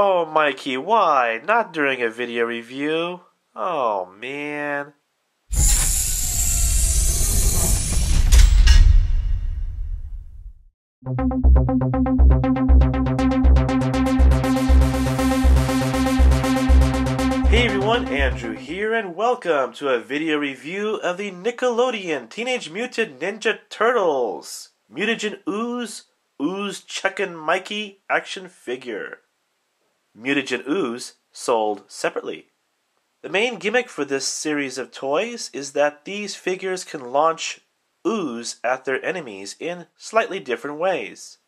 Oh, Mikey, why? Not during a video review. Oh, man. Hey everyone, Andrew here, and welcome to a video review of the Nickelodeon Teenage Mutant Ninja Turtles Mutagen Ooze Chuckin Mikey action figure. Mutagen Ooze sold separately. The main gimmick for this series of toys is that these figures can launch ooze at their enemies in slightly different ways.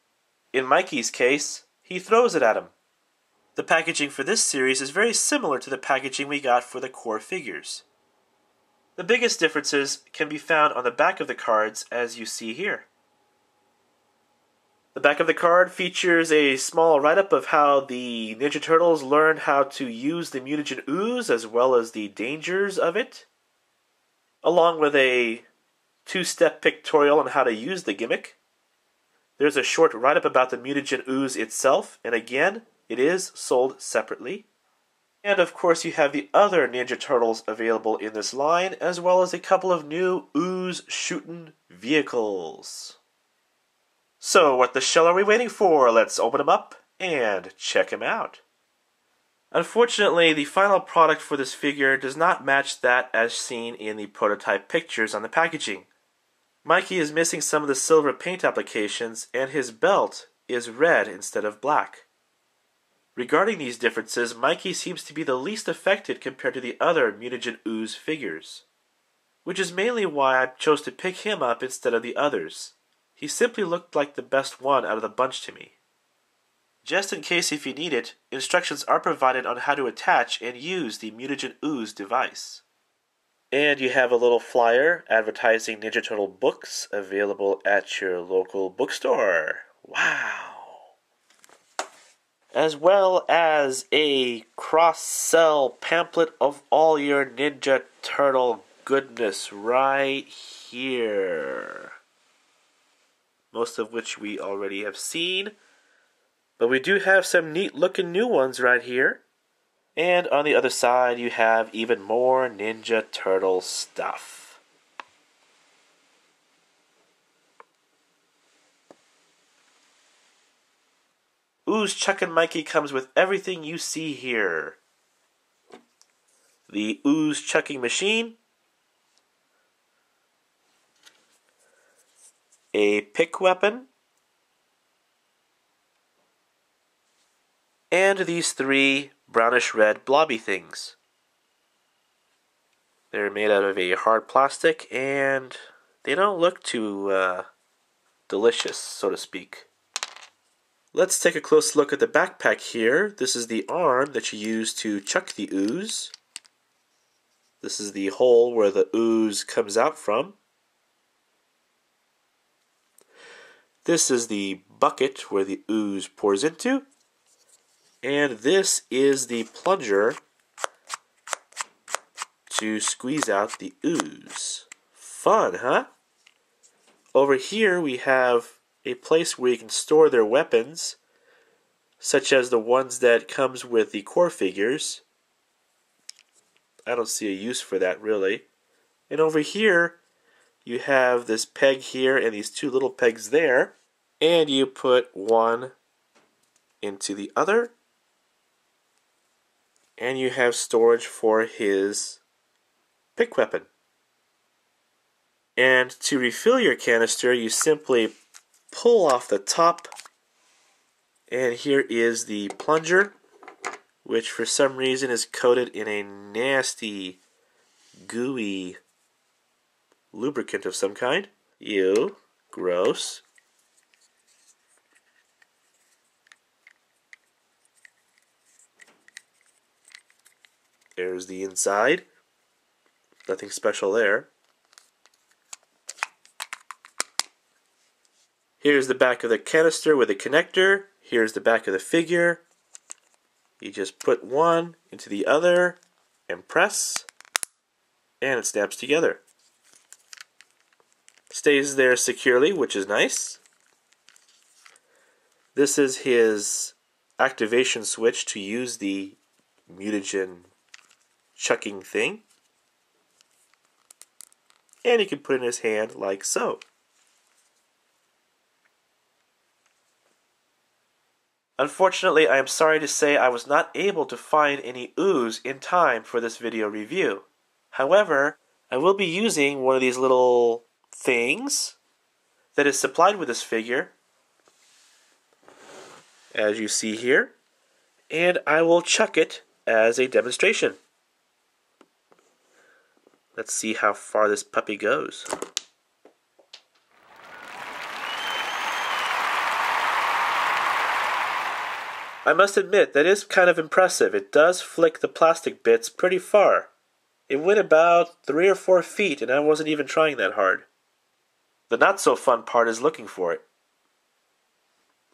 In Mikey's case, he throws it at them. The packaging for this series is very similar to the packaging we got for the core figures. The biggest differences can be found on the back of the cards, as you see here. The back of the card features a small write-up of how the Ninja Turtles learned how to use the Mutagen Ooze as well as the dangers of it, along with a two-step pictorial on how to use the gimmick. There's a short write-up about the Mutagen Ooze itself, and again, it is sold separately. And of course you have the other Ninja Turtles available in this line, as well as a couple of new Ooze Chuckin vehicles. So what the shell are we waiting for? Let's open them up and check them out. Unfortunately, the final product for this figure does not match that as seen in the prototype pictures on the packaging. Mikey is missing some of the silver paint applications, and his belt is red instead of black. Regarding these differences, Mikey seems to be the least affected compared to the other Mutagen Ooze figures, which is mainly why I chose to pick him up instead of the others. He simply looked like the best one out of the bunch to me. Just in case if you need it, instructions are provided on how to attach and use the Mutagen Ooze device. And you have a little flyer advertising Ninja Turtle books available at your local bookstore. Wow! As well as a cross-sell pamphlet of all your Ninja Turtle goodness right here. Most of which we already have seen. But we do have some neat looking new ones right here. And on the other side you have even more Ninja Turtle stuff. Ooze Chuckin Mikey comes with everything you see here. The ooze chucking machine, a pick weapon, and these three brownish-red blobby things. They're made out of a hard plastic, and they don't look too delicious, so to speak. Let's take a close look at the backpack here. This is the arm that you use to chuck the ooze. This is the hole where the ooze comes out from. This is the bucket where the ooze pours into. And this is the plunger to squeeze out the ooze. Fun, huh? Over here we have a place where you can store their weapons, such as the ones that comes with the core figures. I don't see a use for that really. And over here you have this peg here and these two little pegs there, and you put one into the other, and you have storage for his pick weapon. And to refill your canister, you simply pull off the top, and here is the plunger, which for some reason is coated in a nasty, gooey lubricant of some kind. Ew, gross. There's the inside. Nothing special there. Here's the back of the canister with a connector. Here's the back of the figure. You just put one into the other and press, and it snaps together. Stays there securely, which is nice. This is his activation switch to use the mutagen chucking thing. And he can put it in his hand like so. Unfortunately, I am sorry to say I was not able to find any ooze in time for this video review. However, I will be using one of these little things that is supplied with this figure, as you see here, and I will chuck it as a demonstration. Let's see how far this puppy goes. I must admit, that is kind of impressive. It does flick the plastic bits pretty far. It went about 3 or 4 feet, and I wasn't even trying that hard. The not so fun part is looking for it.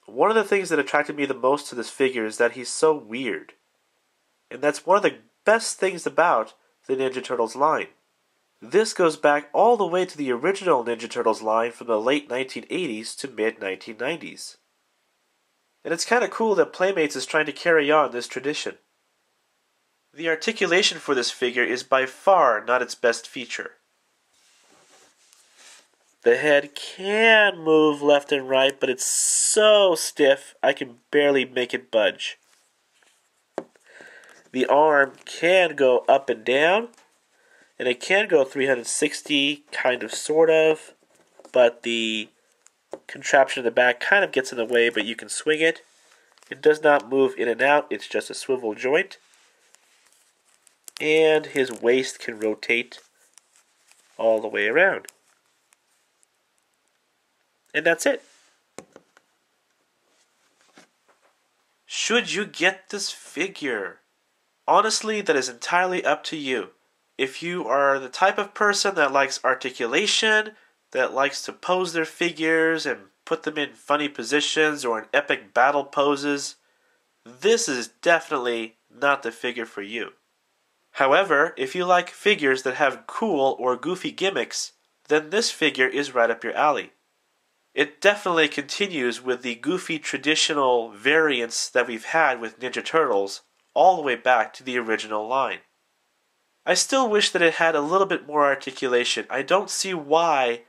One of the things that attracted me the most to this figure is that he's so weird. And that's one of the best things about the Ninja Turtles line. This goes back all the way to the original Ninja Turtles line from the late 1980s to mid-1990s. And it's kind of cool that Playmates is trying to carry on this tradition. The articulation for this figure is by far not its best feature. The head can move left and right, but it's so stiff I can barely make it budge. The arm can go up and down, and it can go 360, kind of, sort of, but the contraption in the back kind of gets in the way, but you can swing it. It does not move in and out, it's just a swivel joint. And his waist can rotate all the way around. And that's it. Should you get this figure? Honestly, that is entirely up to you. If you are the type of person that likes articulation, that likes to pose their figures and put them in funny positions or in epic battle poses, this is definitely not the figure for you. However, if you like figures that have cool or goofy gimmicks, then this figure is right up your alley. It definitely continues with the goofy traditional variants that we've had with Ninja Turtles all the way back to the original line. I still wish that it had a little bit more articulation. I don't see why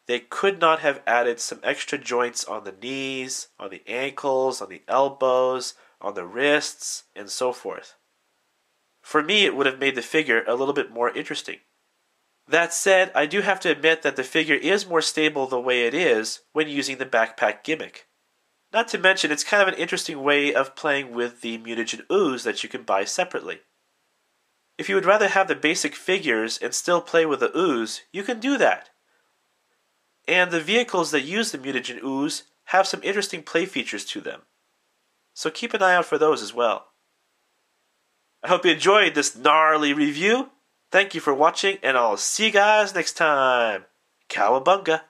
they could not have added some extra joints on the knees, on the ankles, on the elbows, on the wrists, and so forth. For me, it would have made the figure a little bit more interesting. That said, I do have to admit that the figure is more stable the way it is when using the backpack gimmick. Not to mention, it's kind of an interesting way of playing with the Mutagen Ooze that you can buy separately. If you would rather have the basic figures and still play with the Ooze, you can do that. And the vehicles that use the Mutagen Ooze have some interesting play features to them. So keep an eye out for those as well. I hope you enjoyed this gnarly review. Thank you for watching, and I'll see you guys next time. Cowabunga!